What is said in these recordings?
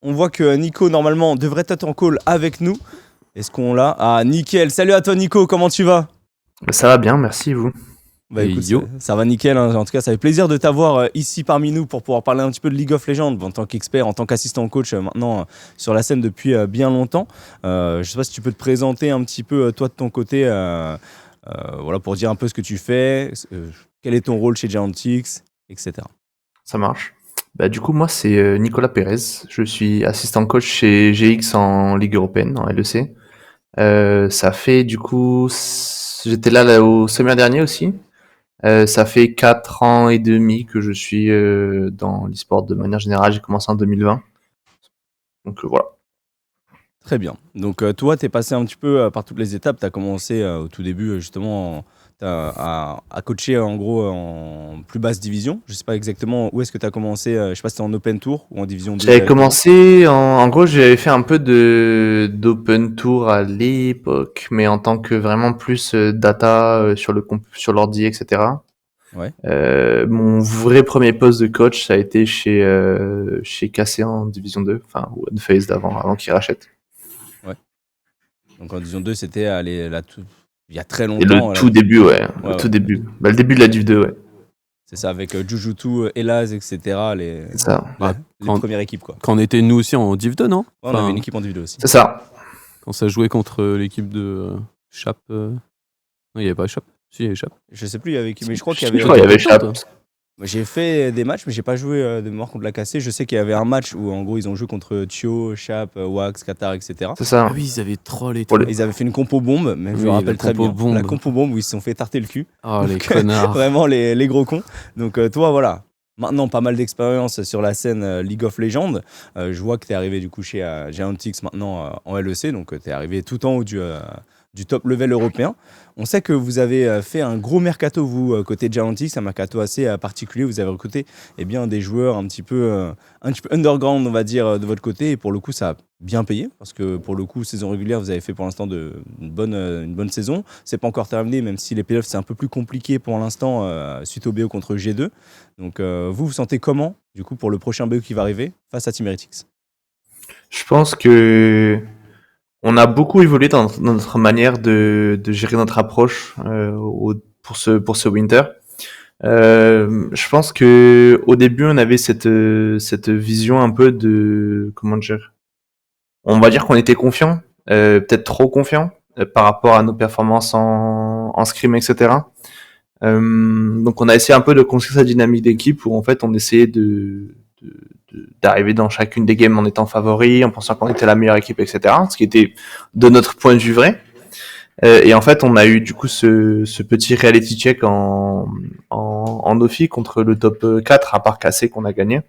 On voit que Nico, normalement, devrait être en call avec nous. Est-ce qu'on l'a? Ah, nickel. Salut à toi, Nico. Comment tu vas? Ça va bien, merci vous. Bah Et écoute, yo. ça va nickel, hein. En tout cas, ça fait plaisir de t'avoir ici parmi nous pour pouvoir parler un petit peu de League of Legends en tant qu'expert, en tant qu'assistant coach maintenant sur la scène depuis bien longtemps. Je sais pas si tu peux te présenter un petit peu toi de ton côté, voilà, pour dire un peu ce que tu fais, quel est ton rôle chez Giantix, etc. Ça marche. Du coup, moi, c'est Nicolas Pérez. Je suis assistant coach chez GX en Ligue européenne, en LEC. Ça fait, du coup, j'étais là au summer dernier aussi. Ça fait 4 ans et demi que je suis dans l'e-sport de manière générale. J'ai commencé en 2020. Donc voilà. Très bien. Donc toi, tu es passé un petit peu par toutes les étapes. Tu as commencé au tout début justement à coacher en gros en plus basse division. Je sais pas exactement où est-ce que tu as commencé. Je sais pas si c'était en Open Tour ou en Division 2 J'avais directement. commencé, en gros, j'avais fait un peu d'open tour à l'époque, mais en tant que vraiment plus data sur l'ordi, etc. Ouais. Mon vrai premier poste de coach, ça a été chez KC en Division 2, enfin, ou Unfazed avant qu'ils rachètent. Donc en Division 2, c'était il y a très Et longtemps. le tout début, ouais. Ouais. Le tout début. Le début de la Div 2, ouais. C'est ça, avec Jujutu, Elaz, etc. C'est ça. Les Quand- premières équipes, quoi. Quand on était nous aussi en Div 2, non? Ouais, on avait une équipe en Div 2 aussi. C'est ça. Quand ça jouait contre l'équipe de Chap. Non, il n'y avait pas Chap. Si, il y avait Chap. Je sais plus avec qui, mais je crois qu'il y Je avait. crois qu'il y avait Chap. Moi, j'ai fait des matchs, mais j'ai pas joué de mémoire contre la KC. Je sais qu'il y avait un match où en gros ils ont joué contre Tio, Chap, Wax, Qatar, etc. C'est ça. Ah oui, ils avaient troll et Pour tout. les- Ils avaient fait une compo bombe, mais je me Oui, rappelle la très compo bien. bombe. La compo bombe où ils se sont fait tarter le cul. Oh, les Donc, connards. Vraiment les gros cons. Donc toi, voilà. Maintenant, pas mal d'expérience sur la scène League of Legends. Je vois que tu es arrivé du coup chez Giantix maintenant en LEC. Donc tu es arrivé tout en haut du top level européen. On sait que vous avez fait un gros mercato, vous, côté Giantix, un mercato assez particulier. Vous avez recruté des joueurs un petit peu underground, on va dire, de votre côté. Et pour le coup, ça a bien payé. Parce que pour le coup, saison régulière, vous avez fait pour l'instant une bonne saison. C'est pas encore terminé, même si les playoffs, c'est un peu plus compliqué pour l'instant, suite au BO contre G2. Donc, vous sentez comment, du coup, pour le prochain BO qui va arriver face à Team Heretics? Je pense que on a beaucoup évolué dans notre manière de gérer notre approche pour ce winter. Je pense que au début on avait cette vision un peu de comment dire. On va dire qu'on était confiant, peut-être trop confiant par rapport à nos performances en scrim, etc. Donc on a essayé un peu de construire cette dynamique d'équipe où en fait on essayait d'arriver dans chacune des games en étant favori, en pensant qu'on était la meilleure équipe, etc. Ce qui était de notre point de vue vrai. Et en fait, on a eu du coup ce petit reality check en Ophi contre le top 4 à part KC qu'on a gagné.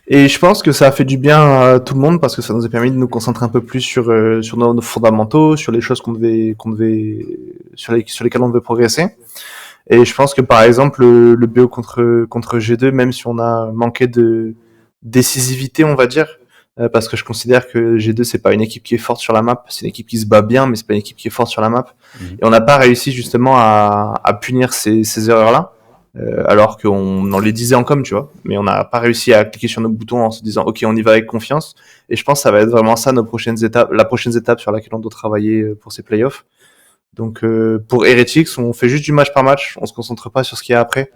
Et je pense que ça a fait du bien à tout le monde parce que ça nous a permis de nous concentrer un peu plus sur nos fondamentaux, sur les choses sur lesquelles on devait progresser. Et je pense que par exemple le BO contre G2, même si on a manqué de décisivité, on va dire, parce que je considère que G2 c'est pas une équipe qui est forte sur la map, c'est une équipe qui se bat bien, mais c'est pas une équipe qui est forte sur la map. Et on n'a pas réussi justement à punir ces erreurs-là, alors qu'on en les disait en com, tu vois. Mais on n'a pas réussi à cliquer sur nos boutons en se disant ok, on y va avec confiance. Et je pense que ça va être vraiment ça la prochaine étape sur laquelle on doit travailler pour ces playoffs. Donc pour Heretics, on fait juste du match par match, on se concentre pas sur ce qu'il y a après.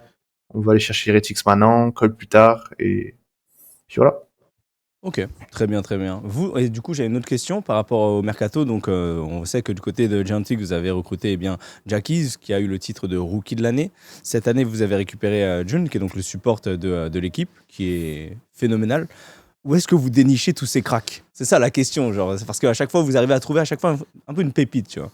On va aller chercher Heretics maintenant, Call plus tard, et puis voilà. Ok, très bien, très bien. Vous, et du coup, j'ai une autre question par rapport au mercato. Donc, on sait que du côté de Giantix, vous avez recruté Jackies, qui a eu le titre de rookie de l'année. Cette année, vous avez récupéré Jun, qui est donc le support de l'équipe, qui est phénoménal. Où est-ce que vous dénichez tous ces cracks? C'est ça la question, genre, c'est parce qu'à chaque fois, vous arrivez à trouver à chaque fois un peu une pépite, tu vois.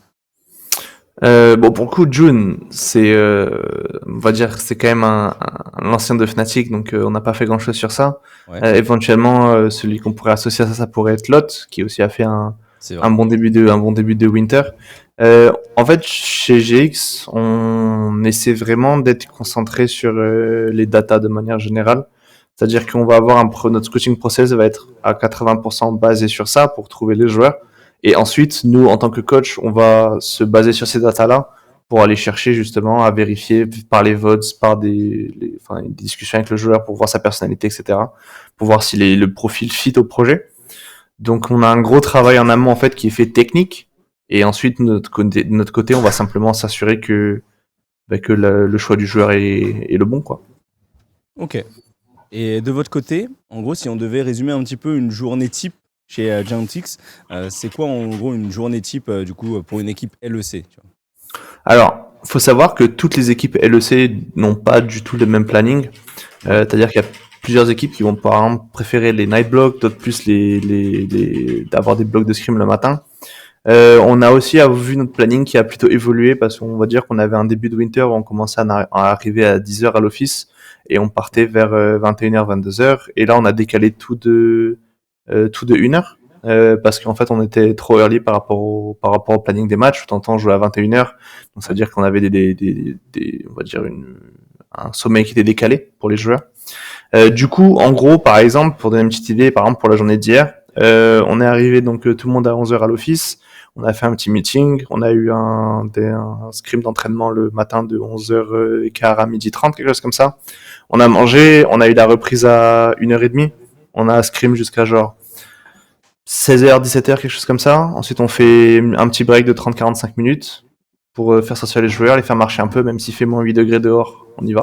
Bon, pour le coup, June, c'est, on va dire, c'est quand même l'ancien de Fnatic, donc on n'a pas fait grand-chose sur ça. Ouais, Éventuellement, celui qu'on pourrait associer à ça, ça pourrait être Lot, qui aussi a fait c'est vrai. un bon début de Winter. En fait, chez GX, on essaie vraiment d'être concentré sur les datas de manière générale. C'est-à-dire qu'on va avoir notre coaching process va être à 80% basé sur ça pour trouver les joueurs. Et ensuite, nous, en tant que coach, on va se baser sur ces datas-là pour aller chercher justement à vérifier par les votes, par des discussions avec le joueur pour voir sa personnalité, etc. Pour voir si le profil fit au projet. Donc on a un gros travail en amont en fait qui est fait technique, et ensuite de notre côté on va simplement s'assurer que le choix du joueur est le bon, quoi. Ok. Et de votre côté, en gros, si on devait résumer un petit peu une journée type chez Giantix, c'est quoi en gros une journée type du coup pour une équipe LEC, tu vois? Alors, faut savoir que toutes les équipes LEC n'ont pas du tout le même planning. C'est-à-dire qu'il y a plusieurs équipes qui vont par exemple préférer les night blocks, d'autres plus d'avoir des blocs de scrim le matin. On a aussi vu notre planning qui a plutôt évolué parce qu'on va dire qu'on avait un début de winter où on commençait à arriver à 10h à l'office et on partait vers 21h, 22h. Et là, on a décalé tout de 1h. Parce qu'en fait on était trop early par rapport au planning des matchs. Tantôt on jouait à 21h, donc ça veut dire qu'on avait on va dire un sommeil qui était décalé pour les joueurs. Du coup, en gros, par exemple, pour donner une petite idée, par exemple pour la journée d'hier, on est arrivé donc tout le monde à 11h à l'office. On a fait un petit meeting, on a eu un scrim d'entraînement le matin de 11h15 à 12h30, quelque chose comme ça. On a mangé, on a eu la reprise à 1h30. On a scrim jusqu'à genre 16h, 17h, quelque chose comme ça. Ensuite, on fait un petit break de 30-45 minutes pour faire sortir les joueurs, les faire marcher un peu, même s'il fait moins 8 degrés dehors, on y va.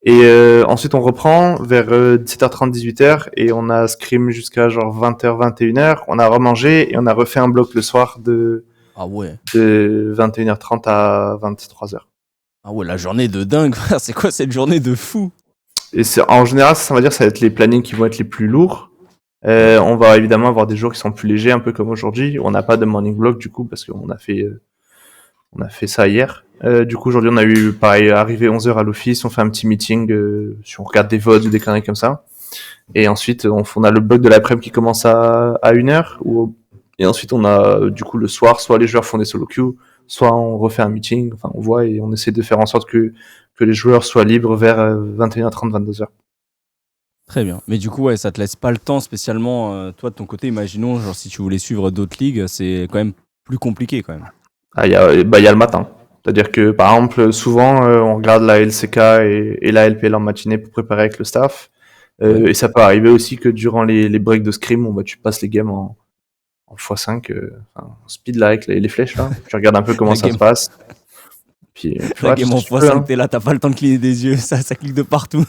Et ensuite, on reprend vers 17h30, 18h, et on a scrim jusqu'à genre 20h, 21h. On a remangé et on a refait un bloc le soir de 21h30 à 23h. Ah ouais, la journée de dingue, frère. C'est quoi cette journée de fou? Et en général, ça va dire ça va être les plannings qui vont être les plus lourds. On va évidemment avoir des jours qui sont plus légers, un peu comme aujourd'hui. On n'a pas de morning block du coup parce qu'on a fait ça hier. Du coup aujourd'hui on a eu pareil arrivé 11h à l'office, on fait un petit meeting, si on regarde des votes ou des conneries comme ça. Et ensuite on a le bloc de l'après-midi qui commence à 1h. Et ensuite on a du coup le soir, soit les joueurs font des solo queues, soit on refait un meeting. Enfin on voit et on essaie de faire en sorte que les joueurs soient libres vers 21h30, 22h. Très bien. Mais du coup, ouais, ça te laisse pas le temps spécialement, toi de ton côté, imaginons, genre si tu voulais suivre d'autres ligues, c'est quand même plus compliqué quand même. Ah, il y a le matin. C'est-à-dire que, par exemple, souvent, on regarde la LCK et la LPL en matinée pour préparer avec le staff. Ouais. Et ça peut arriver aussi que durant les breaks de scrim, tu passes les games en x5, en speed là, avec les flèches là. Tu regardes un peu comment La ça game. se passe. Puis, La voilà, game tout en ce que tu peux, x5, hein. t'es là, t'as pas le temps de cligner des yeux, ça clique de partout.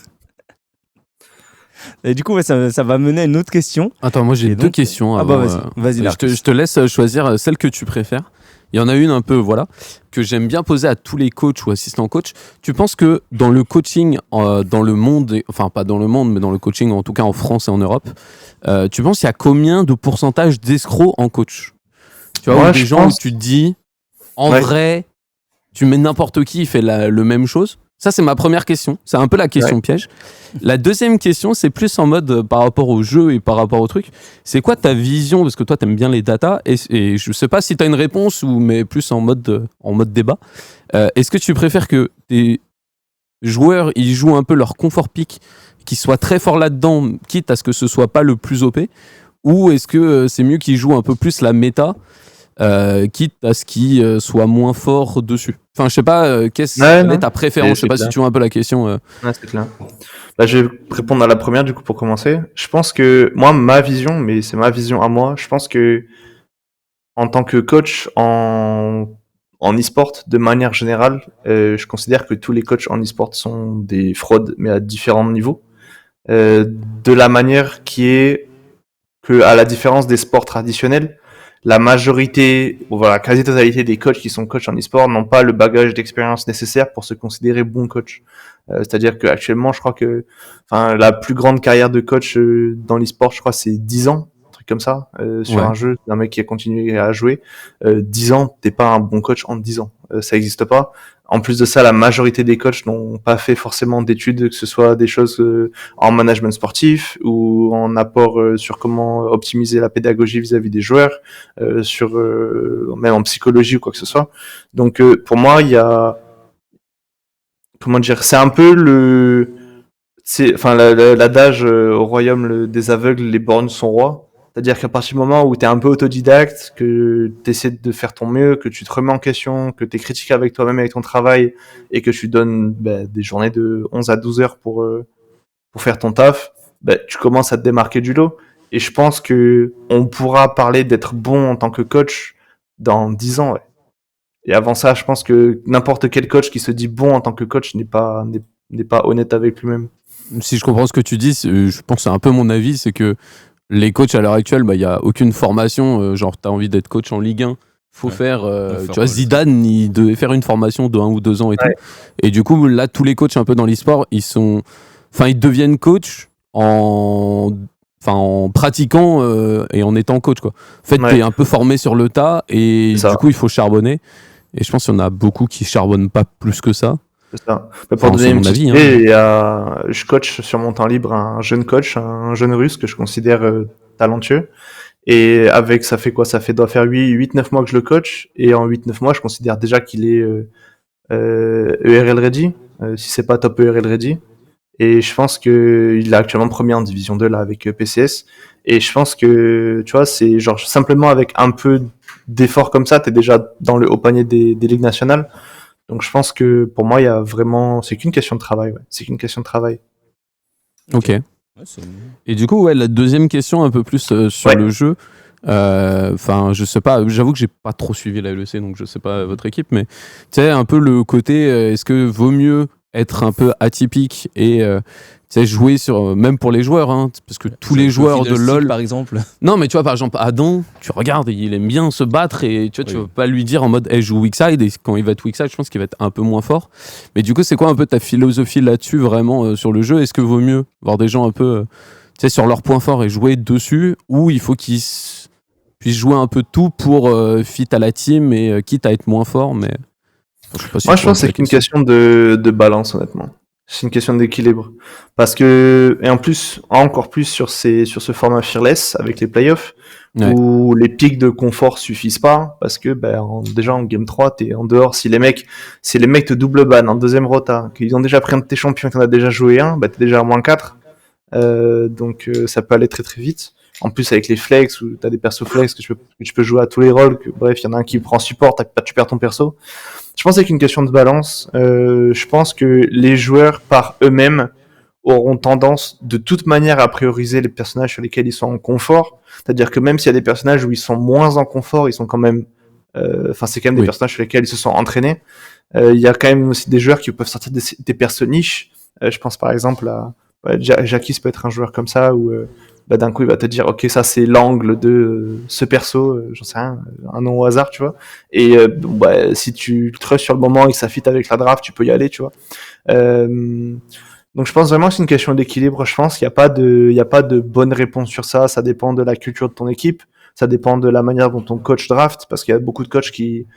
Et du coup, ouais, ça va mener à une autre question. Attends, moi j'ai Et deux donc- questions. Ah bah avant, vas-y, je Narcisse. te laisse choisir celle que tu préfères. Il y en a une un peu, voilà, que j'aime bien poser à tous les coachs ou assistants coach. Tu penses que dans le coaching, dans le monde, enfin pas dans le monde, mais dans le coaching en tout cas en France et en Europe, tu penses qu'il y a combien de pourcentage d'escrocs en coach? Tu vois, Moi, ou des je gens pense- où tu te dis, en Ouais. vrai, tu mets n'importe qui, il fait le même chose. Ça, c'est ma première question. C'est un peu la question piège. La deuxième question, c'est plus en mode par rapport au jeu et par rapport au truc. C'est quoi ta vision? Parce que toi, t'aimes bien les datas. Et je sais pas si t'as une réponse mais plus en mode débat. Est-ce que tu préfères que tes joueurs, ils jouent un peu leur confort pick, qu'ils soient très forts là-dedans, quitte à ce que ce soit pas le plus OP? Ou est-ce que c'est mieux qu'ils jouent un peu plus la méta, quitte à ce qu'ils soient moins forts dessus? Enfin, je sais pas, quelle est ta préférence? Je sais C'est pas si clair. tu vois un peu la question. Ouais, c'est clair. Bah, je vais répondre à la première, du coup, pour commencer. Je pense que, moi, ma vision, mais c'est ma vision à moi, je pense que, en tant que coach en e-sport, de manière générale, je considère que tous les coachs en e-sport sont des fraudes, mais à différents niveaux. De la manière qui est que, à la différence des sports traditionnels, la majorité, voilà, quasi-totalité des coachs qui sont coachs en e-sport n'ont pas le bagage d'expérience nécessaire pour se considérer bon coach. C'est-à-dire qu'actuellement, je crois que, la plus grande carrière de coach dans l'e-sport, je crois, c'est 10 ans, un truc comme ça, sur Ouais. un jeu, d'un mec qui a continué à jouer. 10 ans, t'es pas un bon coach en 10 ans. Ça existe pas. En plus de ça, la majorité des coachs n'ont pas fait forcément d'études, que ce soit des choses en management sportif ou en apport sur comment optimiser la pédagogie vis-à-vis des joueurs, même en psychologie ou quoi que ce soit. Donc pour moi, il y a, comment dire, c'est un peu l'adage au royaume des aveugles, les borgnes sont rois. C'est-à-dire qu'à partir du moment où tu es un peu autodidacte, que tu essaies de faire ton mieux, que tu te remets en question, que tu es critique avec toi-même, avec ton travail, et que tu donnes des journées de 11 à 12 heures pour faire ton taf, tu commences à te démarquer du lot. Et je pense que on pourra parler d'être bon en tant que coach dans 10 ans. Ouais. Et avant ça, je pense que n'importe quel coach qui se dit bon en tant que coach n'est pas honnête avec lui-même. Si je comprends ce que tu dis, je pense que c'est un peu mon avis, c'est que les coachs à l'heure actuelle, il n'y a aucune formation. Genre, tu as envie d'être coach en Ligue 1, faut faire. Tu vois, Zidane, il devait faire une formation de 1 ou 2 ans et tout. Et du coup, là, tous les coachs un peu dans l'e-sport, ils deviennent coach en pratiquant et en étant coach, quoi. En fait, t'es un peu formé sur le tas et du coup, il faut charbonner. Et je pense qu'il y en a beaucoup qui charbonnent pas plus que ça. C'est ça. Mais pour donner une petite idée, je coach sur mon temps libre un jeune coach, un jeune russe que je considère talentueux. Et avec, ça fait quoi? Doit faire 8-9 mois que je le coach. Et en 8-9 mois, je considère déjà qu'il est ERL ready, si c'est pas top ERL ready. Et je pense qu'il est actuellement premier en division 2 là avec PCS. Et je pense que, tu vois, c'est genre simplement avec un peu d'effort comme ça, t'es déjà dans le haut panier des ligues nationales. Donc je pense que pour moi, il y a vraiment, c'est qu'une question de travail. Ouais. C'est qu'une question de travail. Ok. Et du coup, la deuxième question un peu plus sur le jeu. Je sais pas, j'avoue que j'ai pas trop suivi la LEC, donc je sais pas votre équipe, mais tu sais, un peu le côté, est-ce que vaut mieux être un peu atypique et jouer sur, même pour les joueurs, hein, parce que tous les joueurs de LoL, par exemple. Non, mais tu vois, par exemple, Adam, tu regardes, il aime bien se battre et tu vois, tu vas pas lui dire en mode, je joue weak side, et quand il va être weak side, je pense qu'il va être un peu moins fort. Mais du coup, c'est quoi un peu ta philosophie là-dessus, vraiment, sur le jeu? Est-ce que vaut mieux voir des gens un peu, sur leurs points forts et jouer dessus, ou il faut qu'ils puissent jouer un peu de tout pour fit à la team et quitte à être moins fort, mais... Moi, je pense que c'est une question de balance, honnêtement. C'est une question d'équilibre. Parce que, et en plus, encore plus sur ce format Fearless, avec les playoffs, où les pics de confort suffisent pas, parce que, déjà en Game 3, t'es en dehors. Si les mecs te double ban en deuxième rota, qu'ils ont déjà pris un de tes champions et que t'en as déjà joué un, t'es déjà à -4. Donc, ça peut aller très très vite. En plus, avec les flex, où t'as des persos flex que tu peux jouer à tous les rôles, bref, il y en a un qui prend support, tu perds ton perso. Je pense que c'est qu'une question de balance. Je pense que les joueurs, par eux-mêmes, auront tendance, de toute manière, à prioriser les personnages sur lesquels ils sont en confort. C'est-à-dire que même s'il y a des personnages où ils sont moins en confort, ils sont quand même... c'est quand même des personnages sur lesquels ils se sont entraînés. Il y a quand même aussi des joueurs qui peuvent sortir des persos niches. Je pense par exemple à... Jackie peut être un joueur comme ça, où... d'un coup il va te dire ok, ça c'est l'angle de ce perso, j'en sais rien, un nom au hasard, tu vois, et si tu trustes sur le moment et que ça fit avec la draft, tu peux y aller, tu vois. Donc je pense vraiment que c'est une question d'équilibre. Je pense qu'il n'y a pas de bonne réponse sur ça. Ça dépend de la culture de ton équipe, ça dépend de la manière dont ton coach draft, parce qu'il y a beaucoup de coachs qui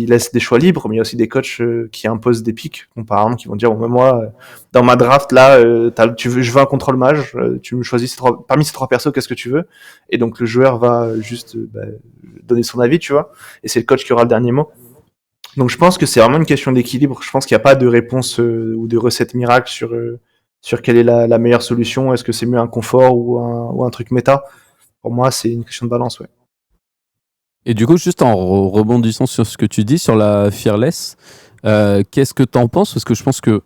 laissent des choix libres, mais il y a aussi des coachs qui imposent des pics, par qui vont dire moi dans ma draft là, je veux un contrôle mage, tu me choisis parmi ces 3 persos, qu'est-ce que tu veux? Et donc le joueur va juste donner son avis, tu vois, et c'est le coach qui aura le dernier mot. Donc je pense que c'est vraiment une question d'équilibre. Je pense qu'il n'y a pas de réponse ou de recette miracle sur quelle est la meilleure solution. Est-ce que c'est mieux un confort ou un truc méta? Pour moi, c'est une question de balance, ouais. Et du coup, juste en rebondissant sur ce que tu dis sur la Fearless, qu'est-ce que t'en penses? Parce que je pense que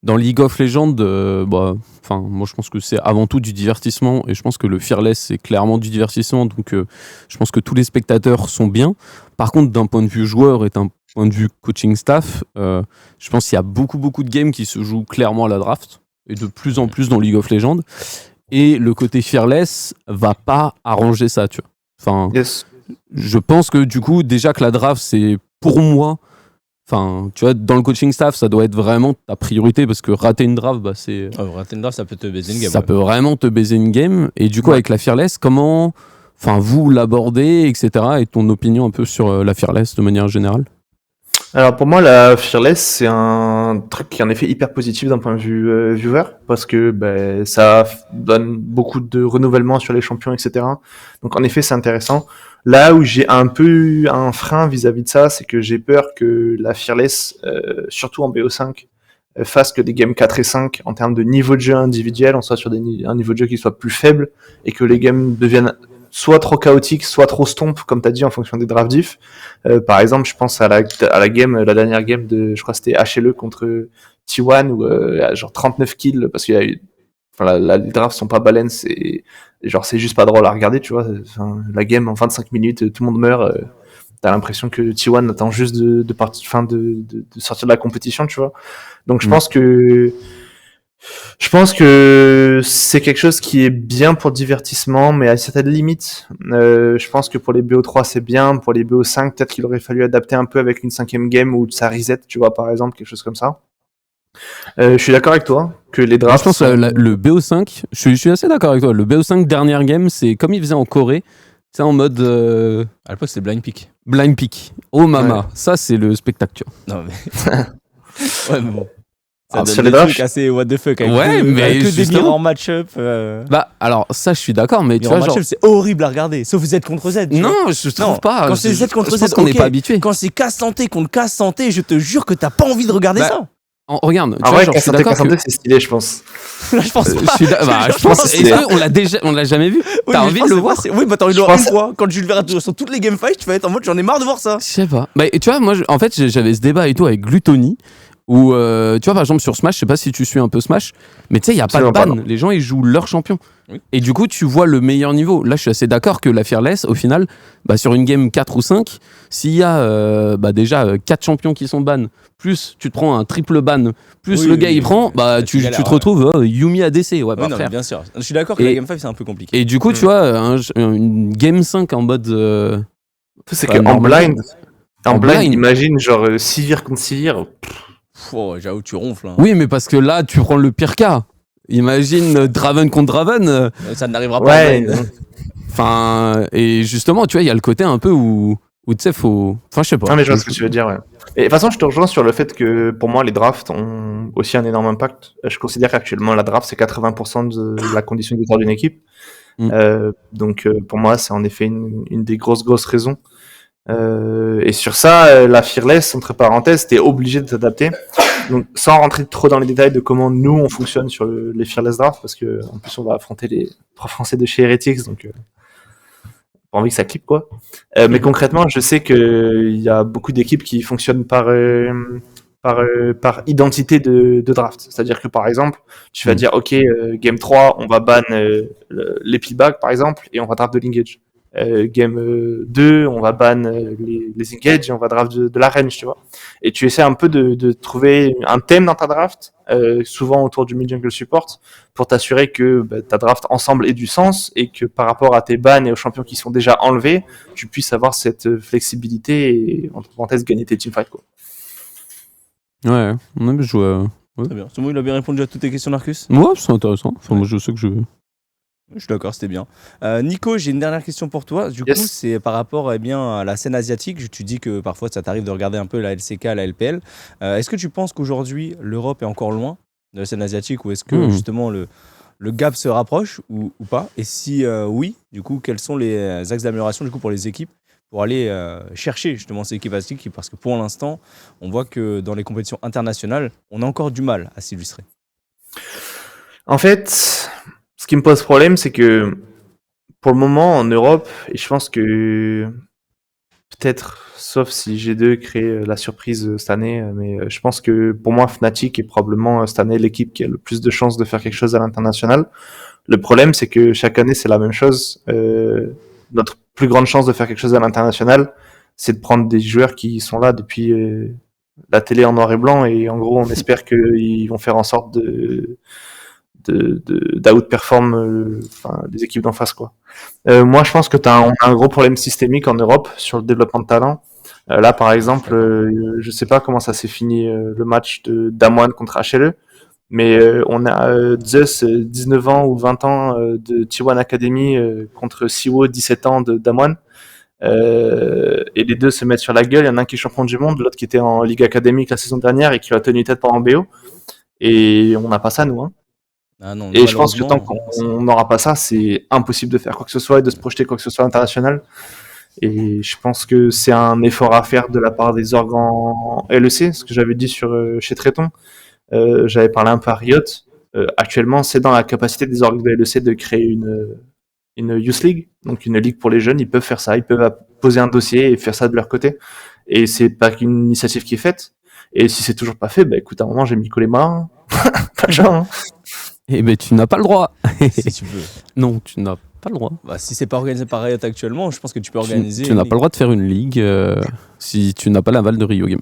dans League of Legends, moi je pense que c'est avant tout du divertissement, et je pense que le Fearless c'est clairement du divertissement, donc je pense que tous les spectateurs sont bien. Par contre, d'un point de vue joueur et d'un point de vue coaching staff, je pense qu'il y a beaucoup de games qui se jouent clairement à la draft, et de plus en plus dans League of Legends, et le côté Fearless va pas arranger ça, tu vois. Je pense que du coup, déjà que la draft, c'est pour moi, tu vois, dans le coaching staff, ça doit être vraiment ta priorité, parce que rater une draft, c'est... rater une draft, ça peut te baiser une game. Ça peut vraiment te baiser une game. Et du coup, avec la Fearless, comment vous l'abordez, etc. Et ton opinion un peu sur la Fearless de manière générale? Alors pour moi, la Fearless, c'est un truc qui est en effet hyper positif d'un point de vue viewer, parce que ça donne beaucoup de renouvellement sur les champions, etc. Donc en effet, c'est intéressant. Là où j'ai un peu un frein vis-à-vis de ça, c'est que j'ai peur que la Fearless, surtout en BO5, fasse que des games 4 et 5 en termes de niveau de jeu individuel, on soit sur un niveau de jeu qui soit plus faible et que les games deviennent soit trop chaotiques, soit trop stomp, comme tu as dit, en fonction des draft diff. Par exemple, je pense à la dernière game de, je crois que c'était HLE contre T1 où genre 39 kills parce qu'il y a eu, les drafts sont pas balance et genre c'est juste pas drôle à regarder, tu vois. Enfin, la game en 25 minutes, tout le monde meurt. T'as l'impression que T1 attend juste de sortir de la compétition, tu vois. Donc je pense que c'est quelque chose qui est bien pour le divertissement, mais à certaines limites. Je pense que pour les BO3 c'est bien, pour les BO5 peut-être qu'il aurait fallu adapter un peu avec une 5e game où ça reset, tu vois, par exemple, quelque chose comme ça. Je suis d'accord avec toi que les drafts. Je pense que le BO5, je suis assez d'accord avec toi. Le BO5 dernière game, c'est comme ils faisaient en Corée, c'est en mode. À l'époque, c'était blind pick. Blind pick. Oh mama, ça c'est le spectacle, tu vois. Non mais. Ouais, mais bon. Ça donne sur des les drafts, trucs assez what the fuck. Avec Ouais, mais avec que des justement. mires en match-up. Bah, alors ça, je suis d'accord, mais tu En vois, genre. match-up, c'est horrible à regarder, sauf Z contre Z. tu vois. Non, je trouve Non, pas. quand c'est Z contre je pense Z, qu'on n'est ok. pas habitué. Quand c'est casse santé contre casse santé, je te jure que t'as pas envie de regarder Bah, ça. Regarde, tu en vois, vrai, genre, je suis d'accord que. c'est stylé, je pense. Là, je pense pas. Je pense. que c'est- Est-ce qu'on l'a jamais vu? Oui, T'as mais envie je de pense le que voir? oui, bah t'as envie de Je le voir pense- une fois. Quand tu le verras sur toutes les game fights, tu vas être en mode j'en ai marre de voir ça. Je sais pas. Bah, et tu vois, moi, en fait, j'avais ce débat et tout avec Gluttony, où, tu vois, par exemple, sur Smash, je sais pas si tu suis un peu Smash, mais tu sais, il n'y a pas de Absolument ban. pas, Les gens, ils jouent leur champion. Oui. Et du coup, tu vois le meilleur niveau. Là, je suis assez d'accord que la Fearless, au final, bah, sur une game 4 ou 5, s'il y a déjà 4 champions qui sont ban, plus tu te prends un triple ban, plus Oui, le gars oui, il prend, oui, bah, c'est tu galère, te retrouves Yumi ADC. Ouais, Oui, bah, non, mais frère. bien sûr. Je suis d'accord que Et- la game 5 c'est un peu compliqué. Et du coup, tu vois, une game 5 en mode. C'est Bah, qu'en normalement, blind, en blind, imagine genre Sivir contre Sivir. Oh, j'avoue, tu ronfles. Hein. Oui, mais parce que là, tu prends le pire cas. Imagine Draven contre Draven. Ça n'arrivera pas. Ouais. en blind. Enfin, et justement, tu vois, il y a le côté un peu où tu sais, faut. Enfin, je sais pas. Non, mais je vois ce que tu veux dire, ouais. Et de toute façon, je te rejoins sur le fait que pour moi, les drafts ont aussi un énorme impact. Je considère qu'actuellement, la draft, c'est 80% de la condition de victoire d'une équipe. Donc, pour moi, c'est en effet une des grosses raisons. Et sur ça, la Fearless, entre parenthèses, t'es obligé de t'adapter. Donc, sans rentrer trop dans les détails de comment nous on fonctionne sur les Fearless Drafts, parce que en plus on va affronter les 3 Français de chez Heretics, donc pas envie que ça clippe quoi. Mais concrètement, je sais que il y a beaucoup d'équipes qui fonctionnent par identité de draft. C'est-à-dire que par exemple, tu vas dire ok, game 3, on va ban les pillbags par exemple, et on va draft de l'engage. Game 2, on va ban les engage et on va draft de la range, tu vois. Et tu essaies un peu de trouver un thème dans ta draft, souvent autour du mid-jungle support, pour t'assurer que ta draft ensemble ait du sens et que par rapport à tes bans et aux champions qui sont déjà enlevés, tu puisses avoir cette flexibilité et, entre parenthèses, gagner tes teamfights, quoi. Ouais, on a bien joué. Très bien. C'est bon, il a bien répondu à toutes tes questions, Narcus. Ouais, c'est intéressant. Enfin, moi, je sais que je. Je suis d'accord, c'était bien. Nico, j'ai une dernière question pour toi. Du Yes. coup, c'est par rapport à la scène asiatique. Tu dis que parfois, ça t'arrive de regarder un peu la LCK, la LPL. Est-ce que tu penses qu'aujourd'hui, l'Europe est encore loin de la scène asiatique ou est-ce que justement le gap se rapproche ou pas? Et si oui, du coup, quels sont les axes d'amélioration du coup, pour les équipes pour aller chercher justement ces équipes asiatiques? Parce que pour l'instant, on voit que dans les compétitions internationales, on a encore du mal à s'illustrer. En fait, ce qui me pose problème, c'est que pour le moment en Europe, et je pense que peut-être, sauf si G2 crée la surprise cette année, mais je pense que pour moi Fnatic est probablement cette année l'équipe qui a le plus de chances de faire quelque chose à l'international. Le problème, c'est que chaque année c'est la même chose. Notre plus grande chance de faire quelque chose à l'international, c'est de prendre des joueurs qui sont là depuis la télé en noir et blanc, et en gros on espère qu'ils vont faire en sorte d'outperform les équipes d'en face, quoi. Moi je pense que on a un gros problème systémique en Europe sur le développement de talent. Là par exemple, je sais pas comment ça s'est fini le match de Damwon contre HLE, mais on a Zeus 19 ans ou 20 ans de T1 Academy contre Siwo 17 ans de Damwon. Et les deux se mettent sur la gueule. Il y en a un qui est champion du monde, l'autre qui était en Ligue académique la saison dernière et qui a tenu tête pendant BO. Et on n'a pas ça, nous. Hein. Ah non, et je pense que tant qu'on n'aura pas ça, c'est impossible de faire quoi que ce soit et de se projeter quoi que ce soit international. Et je pense que c'est un effort à faire de la part des organes LEC, ce que j'avais dit chez Tréton. j'avais parlé un peu à Riot. Actuellement, c'est dans la capacité des orgues de LEC de créer une Youth League, donc une ligue pour les jeunes. Ils peuvent faire ça, ils peuvent poser un dossier et faire ça de leur côté. Et c'est pas qu'une initiative qui est faite. Et si c'est toujours pas fait, bah écoute, à un moment, j'ai mis les mains. Pas de genre, hein. Eh ben, tu n'as pas le droit. Si tu veux. Non, tu n'as pas le droit. Bah, si c'est pas organisé par Riot actuellement, je pense que tu peux organiser. Tu n'as pas le droit de faire une ligue si tu n'as pas l'aval de Rio Game.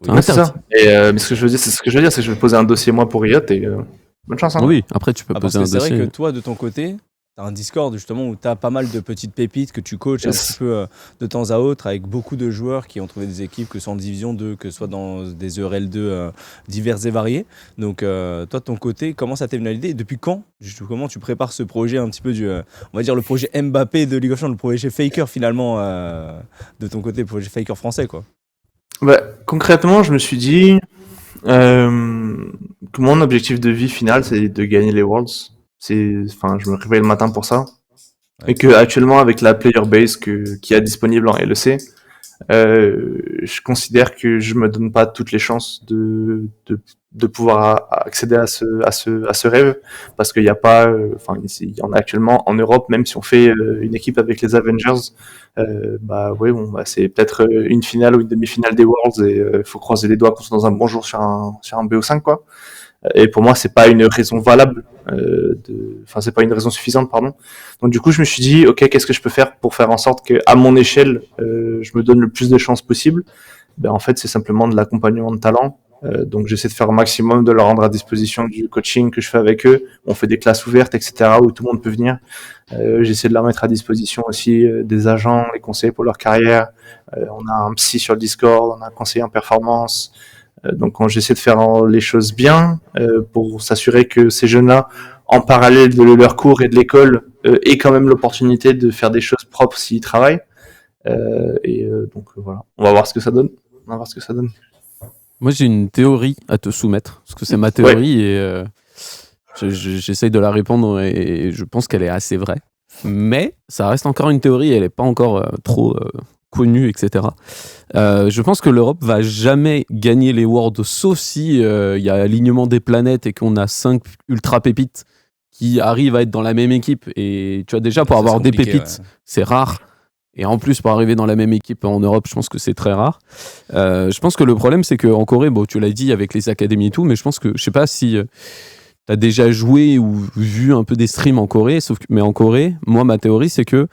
Oui, Ouais, c'est ça. Mais ce que je veux dire, c'est que je vais poser un dossier moi pour Riot et bonne chance. Hein. Oui, après tu peux Ah, parce poser que un c'est dossier. vrai que toi, de ton côté, t'as un Discord justement où t'as pas mal de petites pépites que tu coaches un Yes. petit peu de temps à autre avec beaucoup de joueurs qui ont trouvé des équipes, que ce soit en Division 2, que ce soit dans des ERL2 divers et variés. Donc toi, de ton côté, comment ça t'est venu à l'idée et depuis quand, comment tu prépares ce projet un petit peu on va dire le projet Mbappé de League of Legends, le projet Faker finalement, de ton côté, le projet Faker français quoi. Bah, concrètement, je me suis dit que mon objectif de vie final, c'est de gagner les Worlds. Je me réveille le matin pour ça. Ouais. Et que actuellement, avec la player base qui est disponible en LEC, je considère que je me donne pas toutes les chances de pouvoir accéder à ce rêve parce qu'il n'y a pas, il y en a actuellement en Europe, même si on fait une équipe avec les Avengers, c'est peut-être une finale ou une demi-finale des Worlds et faut croiser les doigts qu'on soit dans un bon jour sur un BO5 quoi. Et pour moi, c'est pas une raison valable, c'est pas une raison suffisante, pardon. Donc du coup, je me suis dit, ok, qu'est-ce que je peux faire pour faire en sorte que, à mon échelle, je me donne le plus de chances possible. Ben en fait, c'est simplement de l'accompagnement de talent. Donc j'essaie de faire au maximum de leur rendre à disposition du coaching que je fais avec eux. On fait des classes ouvertes, etc., où tout le monde peut venir. J'essaie de leur mettre à disposition aussi des agents, les conseillers pour leur carrière. On a un psy sur le Discord, on a un conseiller en performance. Donc quand j'essaie de faire les choses bien pour s'assurer que ces jeunes-là, en parallèle de leur cours et de l'école, aient quand même l'opportunité de faire des choses propres s'ils travaillent. Donc voilà, on va voir ce que ça donne. Moi j'ai une théorie à te soumettre, parce que c'est ma théorie et j'essaye de la répondre et je pense qu'elle est assez vraie. Mais ça reste encore une théorie, elle n'est pas encore trop connue, etc. Je pense que l'Europe va jamais gagner les Worlds, sauf si il y a alignement des planètes et qu'on a 5 ultra pépites qui arrivent à être dans la même équipe. Et tu vois, déjà pour avoir des pépites, c'est rare. Et en plus, pour arriver dans la même équipe en Europe, je pense que c'est très rare. Je pense que le problème, c'est qu'en Corée, bon, tu l'as dit avec les académies et tout, mais je pense que, je sais pas si tu as déjà joué ou vu un peu des streams en Corée, mais en Corée, moi, ma théorie, c'est que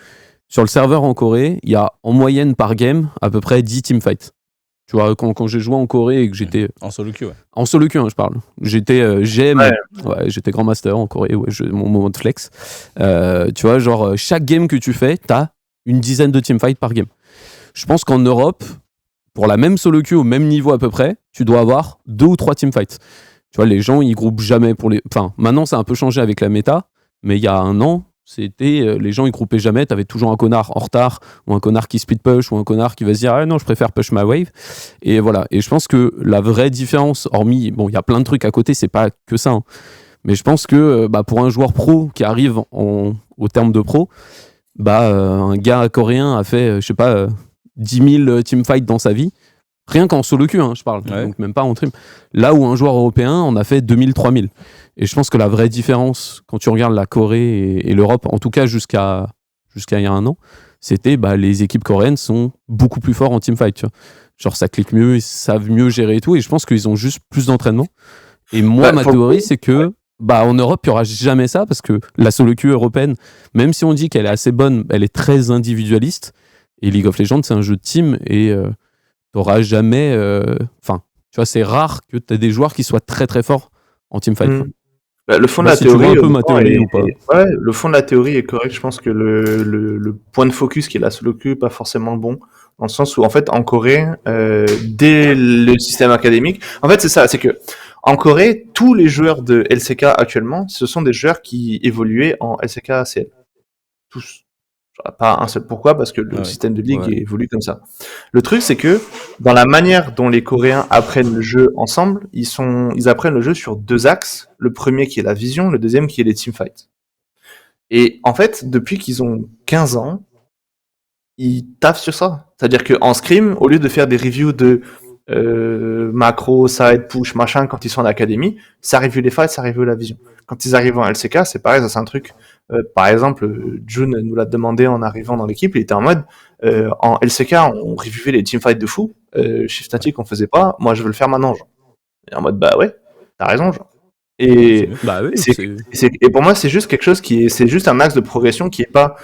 sur le serveur en Corée, il y a en moyenne par game à peu près 10 teamfights. Tu vois, quand j'ai joué en Corée et que j'étais... En solo queue, ouais. En solo queue, je parle. J'étais j'étais Grand Master en Corée, mon moment de flex. Tu vois, genre, chaque game que tu fais, t'as une dizaine de teamfights par game. Je pense qu'en Europe, pour la même solo queue, au même niveau à peu près, tu dois avoir 2 ou 3 teamfights. Tu vois, les gens, ils groupent jamais pour les... Enfin, maintenant, ça a un peu changé avec la méta, mais il y a un an, c'était les gens ils groupaient jamais, t'avais toujours un connard en retard ou un connard qui speed push ou un connard qui va se dire ah non je préfère push ma wave et voilà. Et je pense que la vraie différence, hormis bon il y a plein de trucs à côté, c'est pas que ça, hein. Mais je pense que pour un joueur pro qui arrive au terme de pro, un gars coréen a fait je sais pas 10 000 teamfights dans sa vie, rien qu'en solo queue, je parle, donc même pas en trim. Là où un joueur européen en a fait 2000, 3000. Et je pense que la vraie différence, quand tu regardes la Corée et l'Europe, en tout cas jusqu'à il y a un an, c'était les équipes coréennes sont beaucoup plus fortes en teamfight. Tu vois. Genre ça clique mieux, ils savent mieux gérer et tout, et je pense qu'ils ont juste plus d'entraînement. Et moi, ma théorie, c'est que en Europe, il n'y aura jamais ça, parce que la solo queue européenne, même si on dit qu'elle est assez bonne, elle est très individualiste, et League of Legends, c'est un jeu de team, et t'auras jamais... tu vois, c'est rare que tu aies des joueurs qui soient très très forts en teamfight. Le fond de la théorie, le fond de la théorie est correct. Je pense que le point de focus qui est la solo queue pas forcément bon, dans le sens où en fait en Corée, dès le système académique, en fait c'est ça, c'est que en Corée, tous les joueurs de LCK actuellement, ce sont des joueurs qui évoluaient en LCK ACL. Tous. Pas un seul. Pourquoi ? Parce que le système de ligue évolue comme ça. Le truc, c'est que dans la manière dont les Coréens apprennent le jeu ensemble, ils apprennent le jeu sur 2 axes. Le premier qui est la vision, le deuxième qui est les teamfights. Et en fait, depuis qu'ils ont 15 ans, ils taffent sur ça. C'est-à-dire qu'en scrim, au lieu de faire des reviews de macro, side, push, machin, quand ils sont en académie, ça review les fights, ça review la vision. Quand ils arrivent en LCK, c'est pareil, ça c'est un truc. Par exemple, June nous l'a demandé en arrivant dans l'équipe, il était en mode en LCK, on reviewait les teamfights de fou, chez Fnatic on faisait pas, moi je veux le faire maintenant, genre. Et en mode bah ouais, t'as raison, genre. Et, Bah oui, et pour moi, c'est juste quelque chose c'est juste un axe de progression qui est pas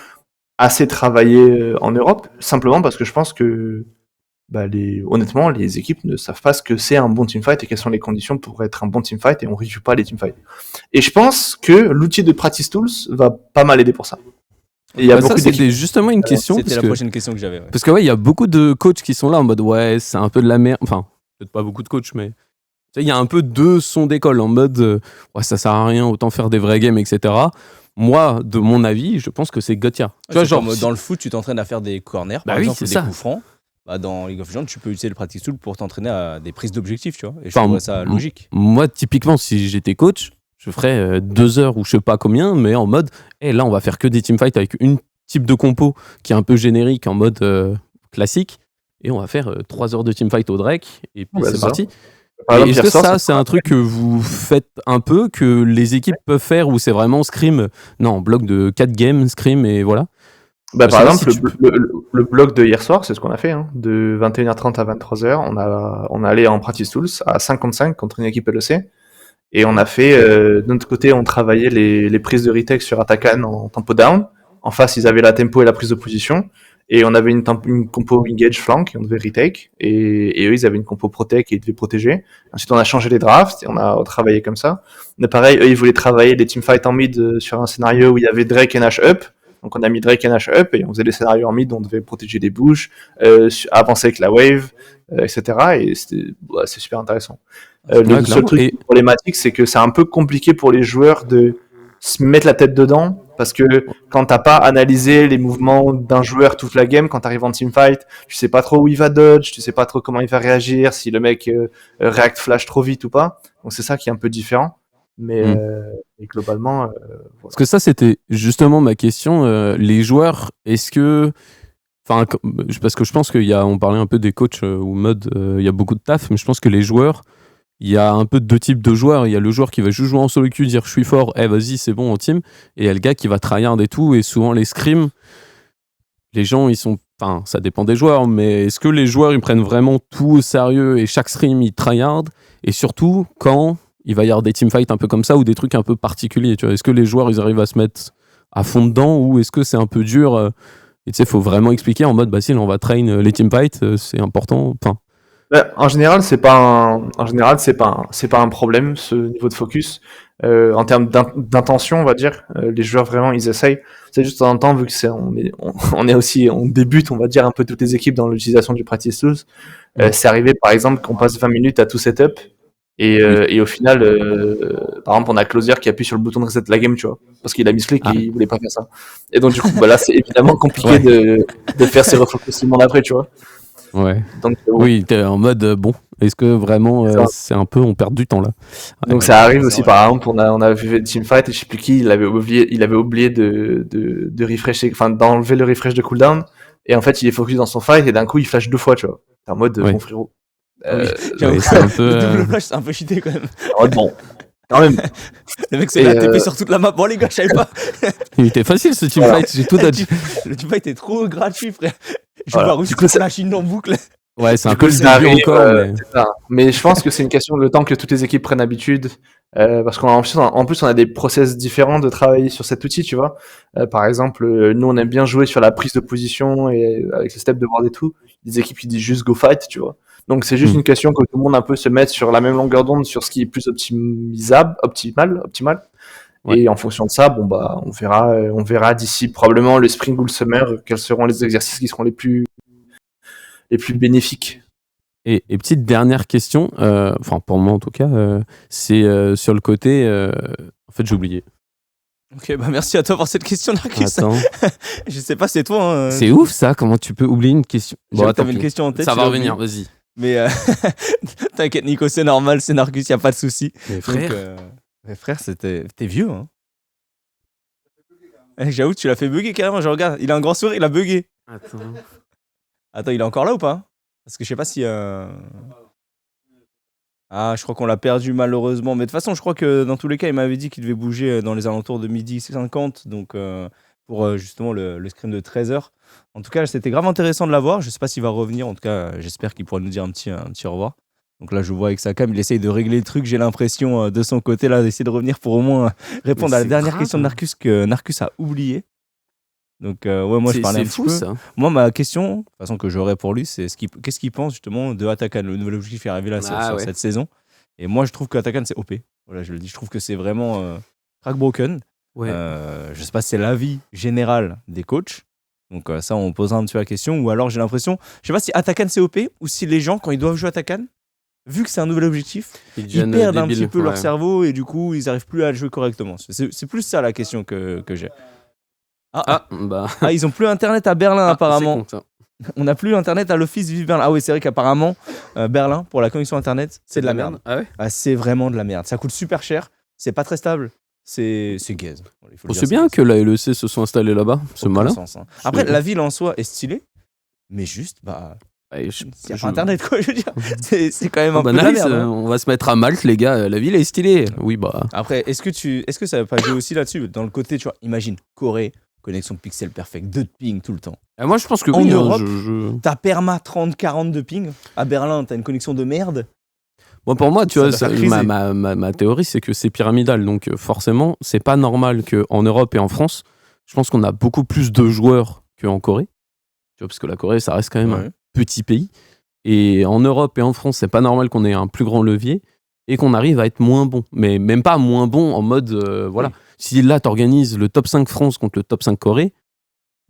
assez travaillé en Europe, simplement parce que je pense que honnêtement, les équipes ne savent pas ce que c'est un bon teamfight et quelles sont les conditions pour être un bon teamfight et on review pas les teamfights. Et je pense que l'outil de Practice Tools va pas mal aider pour ça. Et il y a beaucoup c'était justement une question. C'était la prochaine question que j'avais. Ouais. Parce que ouais, il y a beaucoup de coachs qui sont là en mode ouais, c'est un peu de la merde. Enfin, peut-être pas beaucoup de coachs, mais il y a un peu deux sons d'école en mode ouais, ça sert à rien, autant faire des vrais games, etc. Moi, de mon avis, je pense que c'est Gotia. Ouais, tu vois, genre dans le foot, tu t'entraînes à faire des corners, par exemple, des coups francs. Dans League of Legends, tu peux utiliser le Practice Tool pour t'entraîner à des prises d'objectifs, tu vois. Et je trouve ça logique. Moi, typiquement, si j'étais coach, je ferais 2 heures ou je sais pas combien, mais en mode, là, on va faire que des teamfights avec une type de compo qui est un peu générique en mode classique, et on va faire 3 heures de teamfight au Drake, et puis c'est parti. Est-ce que ça, c'est un truc que vous faites un peu, que les équipes peuvent faire, ou c'est vraiment scrim, non, bloc de 4 games, scrim, et voilà? Par exemple, le bloc de hier soir, c'est ce qu'on a fait, hein, de 21h30 à 23h. On a allé en Practice Tools à 55 contre une équipe LEC. Et on a fait, de notre côté, on travaillait les prises de retake sur Atakan en tempo down. En face, ils avaient la tempo et la prise de position. Et on avait une compo engage flank et on devait retake. Et eux, ils avaient une compo protect et ils devaient protéger. Ensuite, on a changé les drafts et on a travaillé comme ça. Mais pareil, eux, ils voulaient travailler les teamfights en mid sur un scénario où il y avait Drake et Nash up. Donc on a mis Drake et Nash up et on faisait des scénarios en mid où on devait protéger des bush, avancer avec la wave, etc. Et c'est super intéressant. Le seul truc problématique, c'est que c'est un peu compliqué pour les joueurs de se mettre la tête dedans, parce que quand t'as pas analysé les mouvements d'un joueur toute la game, quand t'arrives en teamfight, tu sais pas trop où il va dodge, tu sais pas trop comment il va réagir, si le mec react flash trop vite ou pas. Donc c'est ça qui est un peu différent. Mais globalement... voilà. Parce que ça, c'était justement ma question. Les joueurs, est-ce que... Enfin, parce que je pense on parlait un peu des coachs ou mode, il y a beaucoup de taf, mais je pense que les joueurs, il y a un peu deux types de joueurs. Il y a le joueur qui va juste jouer en solo queue, dire je suis fort, vas-y, c'est bon en team. Et il y a le gars qui va tryhard et tout. Et souvent, les scrims, les gens, ils sont... Enfin, ça dépend des joueurs, mais est-ce que les joueurs, ils prennent vraiment tout au sérieux et chaque scrim, ils tryhard? Et surtout, quand il va y avoir des teamfights un peu comme ça ou des trucs un peu particuliers, tu vois. Est-ce que les joueurs, ils arrivent à se mettre à fond dedans ou est-ce que c'est un peu dur et tu sais, il faut vraiment expliquer en mode, si on va train les teamfights, c'est important. Enfin... En général, c'est pas un problème, ce niveau de focus. En termes d'intention, on va dire, les joueurs vraiment, ils essayent. C'est juste en temps, vu que on débute, on va dire, un peu toutes les équipes dans l'utilisation du Practice Tools. C'est arrivé, par exemple, qu'on passe 20 minutes à tout setup. Et au final, par exemple, on a Closer qui appuie sur le bouton de reset de la game, tu vois, parce qu'il a mis Slick et il voulait pas faire ça. Et donc, du coup, là, c'est évidemment compliqué de faire ces refocussements après, tu vois. Ouais. Donc, oui, t'es en mode bon. Est-ce que vraiment c'est un peu on perd du temps là? Donc ça arrive aussi, par exemple, on a vu teamfight et je sais plus qui, il avait oublié de refresher, enfin d'enlever le refresh de cooldown et en fait il est focus dans son fight et d'un coup il flash 2 fois, tu vois. T'es en mode bon frérot. C'est un peu. Le double flash, c'est un peu cheaté quand même. Bon. Quand même. Le mec c'est la TP sur toute la map. Bon les gars, je savais pas. Il était facile ce teamfight, j'ai tout dodge. Le teamfight est trop gratuit, frère. Je vais voir où c'est la Chine en boucle. Ouais, c'est un peu le début encore. Mais je pense que c'est une question de temps que toutes les équipes prennent habitude. Parce qu'en plus, on a des process différents de travailler sur cet outil, tu vois. Par exemple, nous, on aime bien jouer sur la prise de position et avec le step de ward et tout. Des équipes qui disent juste go fight, tu vois. Donc, c'est juste une question que tout le monde un peu se mette sur la même longueur d'onde sur ce qui est plus optimal. Ouais. Et en fonction de ça, on verra d'ici probablement le spring ou le summer quels seront les exercices qui seront les plus bénéfiques. Et petite dernière question, enfin pour moi en tout cas, c'est sur le côté... en fait, j'ai oublié. Ok, merci à toi pour cette question, Narcus. Attends. Je sais pas, c'est toi. Hein. C'est ouf ça, comment tu peux oublier une question? Bon, t'avais une question en tête. Ça va revenir, vas-y. Mais t'inquiète Nico, c'est normal, c'est Narcus, y a pas de souci. Mais frère, mais frère, t'es vieux, hein. J'avoue, tu l'as fait bugger carrément, je regarde. Il a un grand sourire, il a bugué. Attends, il est encore là ou pas? Parce que je sais pas si... Ah, je crois qu'on l'a perdu malheureusement. Mais de toute façon, je crois que dans tous les cas, il m'avait dit qu'il devait bouger dans les alentours de 12h50. Donc, pour justement le scrim de 13h. En tout cas, c'était grave intéressant de l'avoir. Je sais pas s'il va revenir. En tout cas, j'espère qu'il pourra nous dire un petit au revoir. Donc là, je vois avec sa cam, il essaye de régler le truc. J'ai l'impression de son côté là d'essayer de revenir pour au moins répondre Mais à la c'est dernière grave, question de Narcus que Narcus a oublié. Donc, ouais, moi je parlais un C'est petit fou, peu. ça. Moi, ma question, de toute façon, que j'aurais pour lui, c'est qu'est-ce qu'il pense justement de Atakan, le nouvel objectif qui est arrivé là sur Ouais. cette saison. Et moi, je trouve que Atakan, c'est OP. Voilà, je le dis. Je trouve que c'est vraiment crack broken. Ouais. Je sais pas si c'est l'avis général des coachs. Donc, ça, on posera un petit peu la question. Ou alors, j'ai l'impression, je sais pas si Atakan, c'est OP ou si les gens, quand ils doivent jouer Atakan, vu que c'est un nouvel objectif, ils perdent un petit peu leur cerveau et du coup, ils arrivent plus à le jouer correctement. C'est plus ça la question que j'ai. Bah. Ils ont plus internet à Berlin apparemment. C'est con, ça. On n'a plus internet à l'office Vive Berlin. Ah oui, c'est vrai qu'apparemment Berlin pour la connexion internet, c'est de la merde. Ah ouais. C'est vraiment de la merde. Ça coûte super cher, c'est pas très stable. C'est gaze. Voilà, il faut le dire, C'est bien que la LEC se soit installée là-bas, c'est aucun malin. sens, hein. Après, la ville en soi est stylée, mais juste, Ouais, il n'y a pas internet, quoi, je veux dire. C'est quand même Oh un bah peu de la nice, merde, hein. on va se mettre à Malte, les gars. La ville est stylée. Oui, bah. Après, est-ce que ça va pas jouer aussi là-dessus, dans le côté, tu vois, imagine, Corée, connexion pixel perfect, 2 de ping tout le temps. Moi, je pense que En oui. Europe, je- T'as perma 30-40 de ping. À Berlin, t'as une connexion de merde. Moi, pour moi, tu Ça vois, doit faire criser. ma théorie, c'est que c'est pyramidal. Donc, forcément, c'est pas normal qu'en Europe et en France, je pense qu'on a beaucoup plus de joueurs qu'en Corée. Tu vois, parce que la Corée, ça reste quand même Ouais. un petit pays. Et en Europe et en France, c'est pas normal qu'on ait un plus grand levier et qu'on arrive à être moins bon. Mais même pas moins bon en mode, voilà. Oui. Si là, t'organises le top 5 France contre le top 5 Corée,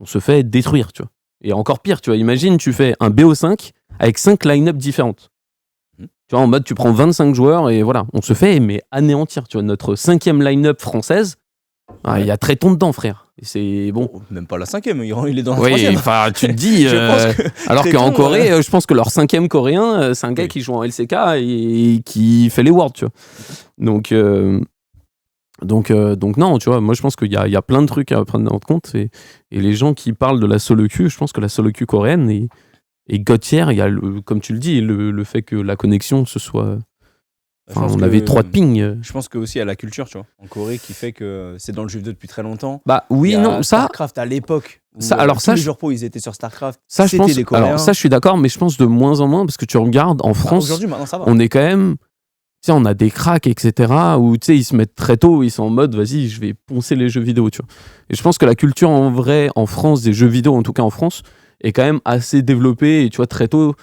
on se fait détruire, tu vois. Et encore pire, tu vois, imagine, tu fais un BO5 avec 5 line-up différentes. Mhm. Tu vois, en mode, tu prends 25 joueurs et voilà, on se fait mais anéantir. Tu vois, notre 5e line-up française, il y a très ton dedans, frère. Et c'est bon. Oh, même pas la 5e, il est dans la Oui, 3e. enfin, tu te dis. Je pense que Alors Tréton, qu'en Corée, je pense que leur 5e coréen, c'est un gars Oui. qui joue en LCK et qui fait les Worlds, tu vois. Donc, non, tu vois, moi je pense qu'il y a plein de trucs à prendre en compte. Et les gens qui parlent de la solo queue, je pense que la solo queue coréenne est god tier. Il y a, comme tu le dis, le fait que la connexion, ce soit. Je pense on que- avait 3 de ping. Je pense que aussi il y a la culture, tu vois, en Corée qui fait que c'est dans le jeu vidéo depuis très longtemps. Bah Il oui, y a non, ça. Starcraft à l'époque. Où, Ça, alors tous ça, les je- joueurs pro, ils étaient sur Starcraft. Ça, je C'était pense. des Coréens. Alors, ça, je suis d'accord, mais je pense de moins en moins parce que tu regardes en France. Aujourd'hui, maintenant, ça va. On est quand même. Tu sais, on a des cracks, etc. Où tu sais, ils se mettent très tôt, ils sont en mode, vas-y, je vais poncer les jeux vidéo, tu vois. Et je pense que la culture en vrai, en France, des jeux vidéo, en tout cas en France, est quand même assez développée. Et tu vois, très tôt,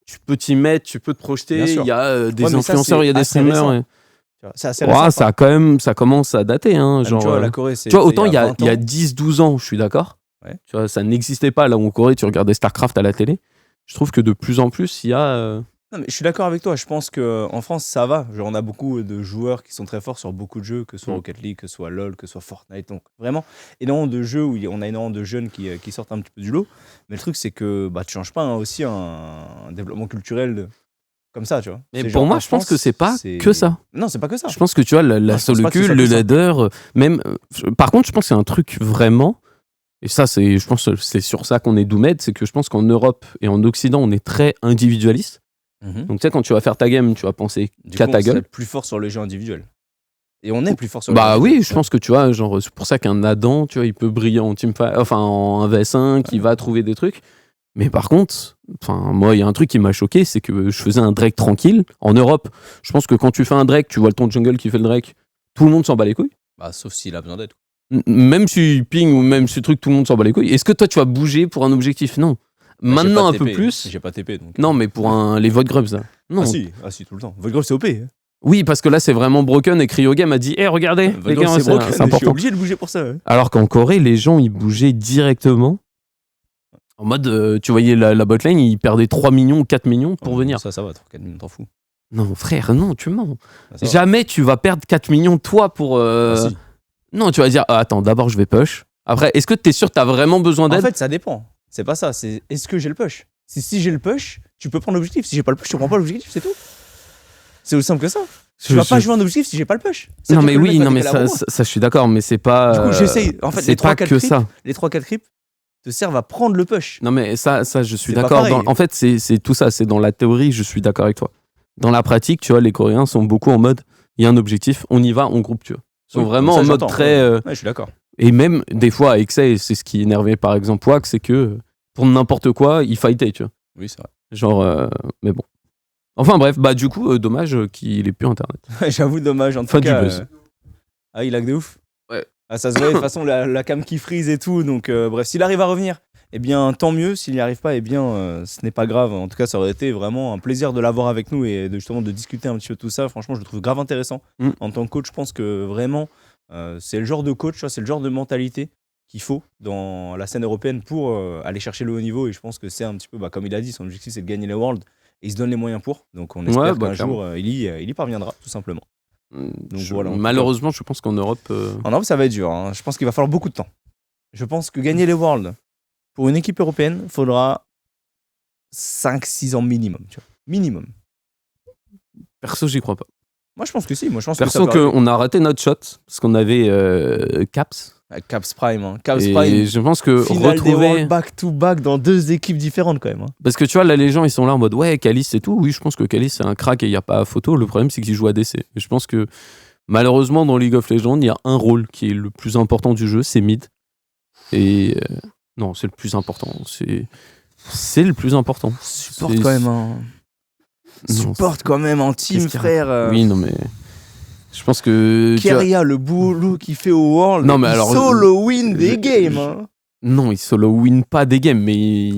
tu peux t'y mettre, tu peux te projeter. Bien sûr. Il y a des Ouais, mais ça, influenceurs, il y a c'est des assez streamers. récent. et- Tu vois, c'est assez Ouais, récent. ça, a quand même, ça commence à dater. Hein, Tu genre, vois, la Corée, c'est. tu vois, autant il y a 20 ans. 10-12 ans, je suis d'accord. Ouais. Tu vois, ça n'existait pas là où en Corée, tu regardais StarCraft à la télé. Je trouve que de plus en plus, il y a. Non, mais je suis d'accord avec toi. Je pense qu'en France, ça va. Genre, on a beaucoup de joueurs qui sont très forts sur beaucoup de jeux, que ce soit Rocket League, que ce soit LoL, que ce soit Fortnite. Donc, vraiment, énormément de jeux où on a énormément de jeunes qui sortent un petit peu du lot. Mais le truc, c'est que tu changes pas aussi un développement culturel comme ça, tu vois. Mais C'est pour genre, moi, en je pense France, que c'est pas c'est- que ça. Non, c'est pas que ça. Je pense que tu vois, la je pense solo pas que ce queue, soit le que ça. ladder, même. Par contre, je pense que c'est un truc vraiment. Et ça, je pense que c'est sur ça qu'on est Doomed, c'est que je pense qu'en Europe et en Occident, on est très individualiste. Mhm. Donc, tu sais, quand tu vas faire ta game, tu vas penser Du qu'à coup, ta on serait gueule. plus fort sur les jeux individuels. Et on est plus fort sur les jeux Bah individuels. oui, je pense que tu vois, genre, c'est pour ça qu'un Adam, tu vois, il peut briller en teamfight, enfin, en 1v5, il va trouver des trucs. Mais par contre, moi, il y a un truc qui m'a choqué, c'est que je faisais un Drake tranquille. En Europe, je pense que quand tu fais un Drake, tu vois ton jungle qui fait le Drake, tout le monde s'en bat les couilles. Bah, sauf s'il a besoin d'aide. Même si ping ou même si truc, tout le monde s'en bat les couilles. Est-ce que toi, tu vas bouger pour un objectif? Non. Bah, Maintenant, un j'ai pas peu TP. plus. J'ai pas TP donc. Non, mais pour les vote grubs, là. Non. Ah si, tout le temps. Voidgrove, c'est OP. Hein. Oui, parce que là, c'est vraiment broken et CryoGame a dit hé, regardez, les Voidgrove, gars, c'est c'est broken. Je suis important. obligé de bouger pour ça. Ouais. Alors qu'en Corée, les gens, ils bougeaient directement. En mode, tu voyais la botlane, ils perdaient 3 millions ou 4 millions pour Oh, venir. Ça va, 4 minutes, t'en fous. Non, frère, non, tu mens. Ah, ça va. Jamais tu vas perdre 4 millions, toi, pour. Ah, si. Non, tu vas dire, attends, d'abord, je vais push. Après, est-ce que t'es sûr que t'as vraiment besoin En d'aide? fait, ça dépend. C'est pas ça. C'est est-ce que j'ai le push? Si j'ai le push, tu peux prendre l'objectif. Si j'ai pas le push, tu prends pas l'objectif, c'est tout. C'est aussi simple que ça. Tu vas pas jouer un objectif si j'ai pas le push. Ça Non, veut mais dire que le oui, mec va non, mais décaler à ça, moi. ça, je suis d'accord, mais c'est pas. Du coup, j'essaye. En fait, c'est les pas 3-4 que creeps, ça. les 3-4 creeps te servent à prendre le push. Non, mais ça je suis C'est pas d'accord. pareil. En fait, c'est tout ça. C'est dans la théorie, je suis d'accord avec toi. dans la pratique, tu vois, les Coréens sont beaucoup en mode, il y a un objectif, on y va, on groupe, tu vois. Ils sont vraiment ça, en mode j'entends. très... Ouais, je suis d'accord. Et même, des fois, avec ça, et c'est ce qui énervait par exemple Wack, c'est que pour n'importe quoi, il fightait, tu vois. Oui, c'est vrai. Genre, mais bon. Enfin bref, bah du coup, dommage qu'il ait plus Internet. J'avoue, dommage. En tout Fin du cas, buzz. Ah, il lag de ouf. Ouais. Ah, ça se voit, de toute façon, la cam qui freeze et tout. Donc, bref, s'il arrive à revenir, eh bien, tant mieux. S'il n'y arrive pas, eh bien, ce n'est pas grave. En tout cas, ça aurait été vraiment un plaisir de l'avoir avec nous et justement de discuter un petit peu de tout ça. Franchement, je le trouve grave intéressant. En tant que coach, je pense que vraiment, c'est le genre de coach, c'est le genre de mentalité qu'il faut dans la scène européenne pour aller chercher le haut niveau. Et je pense que c'est un petit peu, comme il a dit, son objectif, c'est de gagner les Worlds. Et il se donne les moyens pour. Donc, on espère qu'un jour, il y parviendra, tout simplement. Donc, voilà, malheureusement, je pense qu'en Europe... En Europe, ça va être dur. Hein. Je pense qu'il va falloir beaucoup de temps. Je pense que gagner les Worlds pour une équipe européenne, il faudra 5-6 ans minimum. Tu vois. Minimum. Perso, j'y crois pas. Moi, je pense que si. Moi, je pense Perso, qu'on a raté notre shot parce qu'on avait Caps. Caps Prime. Hein. Caps et Prime. Je pense que finale des Worlds back-to-back dans 2 équipes différentes quand même. Hein. Parce que tu vois, là, les gens, ils sont là en mode ouais, Calis et tout. Oui, je pense que Calis, c'est un crack et il n'y a pas photo. Le problème, c'est qu'il joue ADC. Et je pense que malheureusement, dans League of Legends, il y a un rôle qui est le plus important du jeu, c'est mid. Et non, c'est le plus important. C'est le plus important. Supporte quand même un... Supporte quand même en team, frère. Oui, non, mais... Je pense que... Keria, le boulot qu'il fait au World, non, mais alors, solo win des games. Hein. Non, il solo win pas des games, mais...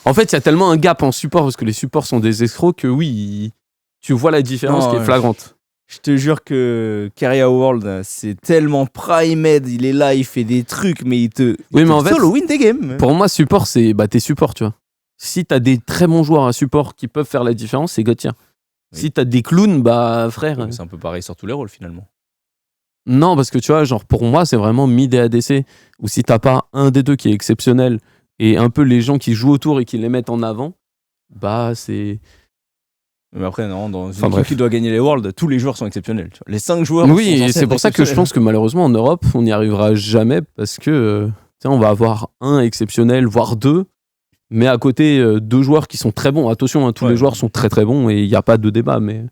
En fait, il y a tellement un gap en support, parce que les supports sont des escrocs, que oui, tu vois la différence qui est flagrante. Je te jure que Keria World, c'est tellement primed, il est là, il fait des trucs, mais il te solo win des games. Pour moi, support, c'est tes supports, tu vois. Si t'as des très bons joueurs à support qui peuvent faire la différence, c'est Gauthier. Oui. Si t'as des clowns, frère... Oui, c'est un peu pareil sur tous les rôles, finalement. Non, parce que tu vois, genre, pour moi, c'est vraiment mid et ADC, où si t'as pas un des deux qui est exceptionnel, et un peu les gens qui jouent autour et qui les mettent en avant, c'est... Mais après, non, dans une équipe qui doit gagner les Worlds, tous les joueurs sont exceptionnels. Tu vois. Les 5 joueurs oui, et c'est pour ça que je pense que malheureusement, en Europe, on n'y arrivera jamais, parce que on va avoir un exceptionnel, voire 2, mais à côté, 2 joueurs qui sont très bons. Attention, tous les joueurs sont très très bons, et il n'y a pas de débat, mais...